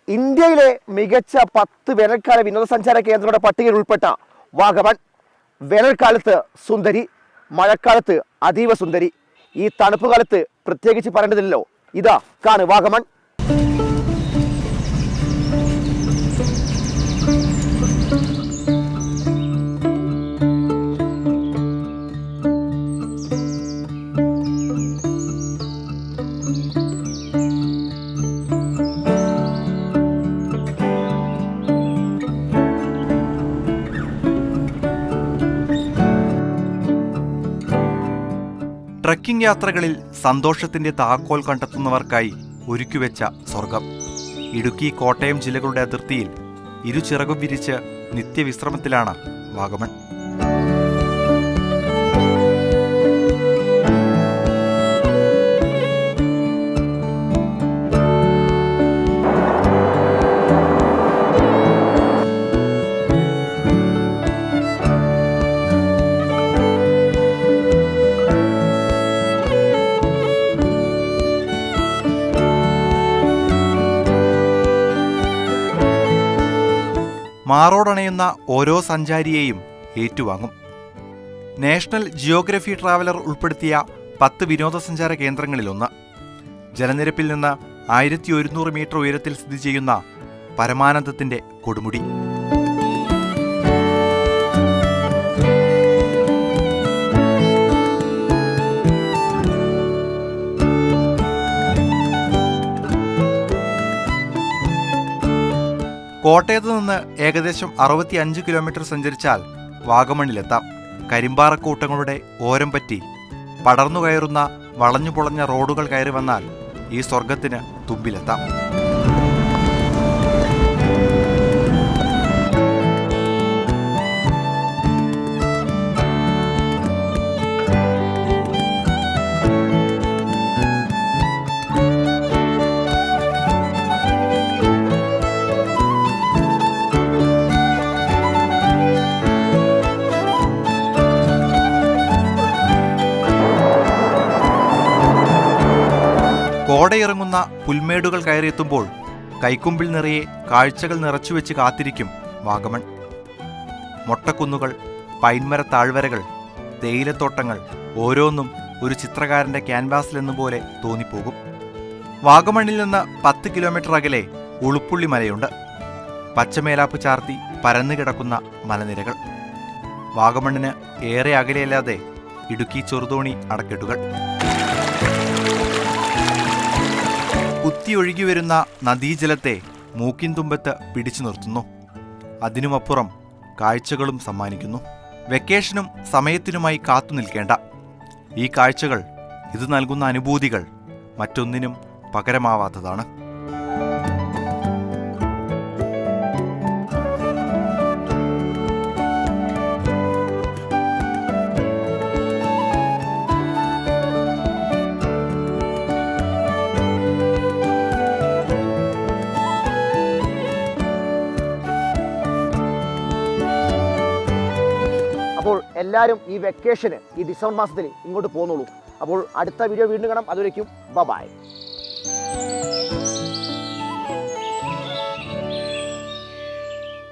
ഇന്ത്യയിലെ മികച്ച 10 വേനൽക്കാല വിനോദസഞ്ചാര കേന്ദ്രങ്ങളുടെ പട്ടികയിൽ ഉൾപ്പെട്ട വാഗമൺ വേനൽക്കാലത്ത് സുന്ദരി, മഴക്കാലത്ത് അതീവ സുന്ദരി. ഈ തണുപ്പ് കാലത്ത് പ്രത്യേകിച്ച് പറയേണ്ടതില്ലല്ലോ. ഇതാ കാണ് വാഗമൺ. ട്രക്കിംഗ് യാത്രകളിൽ സന്തോഷത്തിന്റെ താക്കോൽ കണ്ടെത്തുന്നവർക്കായി ഒരുക്കിവെച്ച സ്വർഗം. ഇടുക്കി, കോട്ടയം ജില്ലകളുടെ അതിർത്തിയിൽ ഇരുചിറകും വിരിച്ച് നിത്യവിശ്രമത്തിലാണ് വാഗമൺ. മാറോടണയുന്ന ഓരോ സഞ്ചാരിയെയും ഏറ്റുവാങ്ങും. നാഷണൽ ജിയോഗ്രഫി ട്രാവലർ ഉൾപ്പെടുത്തിയ 10 വിനോദസഞ്ചാര കേന്ദ്രങ്ങളിലൊന്ന്. ജലനിരപ്പിൽ നിന്ന് 1100 മീറ്റർ ഉയരത്തിൽ സ്ഥിതി ചെയ്യുന്ന പരമാനന്ദത്തിന്റെ കൊടുമുടി. കോട്ടയത്ത് നിന്ന് ഏകദേശം 65 കിലോമീറ്റർ സഞ്ചരിച്ചാൽ വാഗമണ്ണിലെത്താം. കരിമ്പാറക്കൂട്ടങ്ങളുടെ ഓരം പറ്റി പടർന്നു കയറുന്ന വളഞ്ഞുപൊളഞ്ഞ റോഡുകൾ കയറി വന്നാൽ ഈ സ്വർഗത്തിന് തുമ്പിലെത്താം. കോടയിറങ്ങുന്ന പുൽമേടുകൾ കയറിയെത്തുമ്പോൾ കൈക്കുമ്പിൽ നിറയെ കാഴ്ചകൾ നിറച്ചുവെച്ച് കാത്തിരിക്കും വാഗമൺ. മൊട്ടക്കുന്നുകൾ, പൈൻമര താഴ്വരകൾ, തേയിലത്തോട്ടങ്ങൾ, ഓരോന്നും ഒരു ചിത്രകാരന്റെ ക്യാൻവാസിലെന്നുപോലെ തോന്നിപ്പോകും. വാഗമണ്ണിൽ നിന്ന് 10 കിലോമീറ്റർ അകലെ ഉളുപ്പുള്ളി മലയുണ്ട്. പച്ചമേലാപ്പ് ചാർത്തി പരന്നുകിടക്കുന്ന മലനിരകൾ. വാഗമണ്ണിന് ഏറെ അകലെയല്ലാതെ ഇടുക്കി ചെറുതോണി അണക്കെട്ടുകൾ. കുത്തിയൊഴുകിവരുന്ന നദീജലത്തെ മൂക്കിൻതുമ്പത്ത് പിടിച്ചു നിർത്തുന്നു. അതിനുമപ്പുറം കാഴ്ചകളും സമ്മാനിക്കുന്നു. വെക്കേഷനും സമയത്തിനുമായി കാത്തു നിൽക്കേണ്ട. ഈ കാഴ്ചകൾ, ഇത് നൽകുന്ന അനുഭൂതികൾ മറ്റൊന്നിനും പകരമാവാത്തതാണ്. അപ്പോൾ എല്ലാവരും ഈ വെക്കേഷന് ഈ ഡിസംബർ മാസത്തിൽ ഇങ്ങോട്ട് പോന്നോളൂ. അപ്പോൾ അടുത്ത വീഡിയോ വീണ്ടും കാണാം. അതുവരേക്കും ബൈ.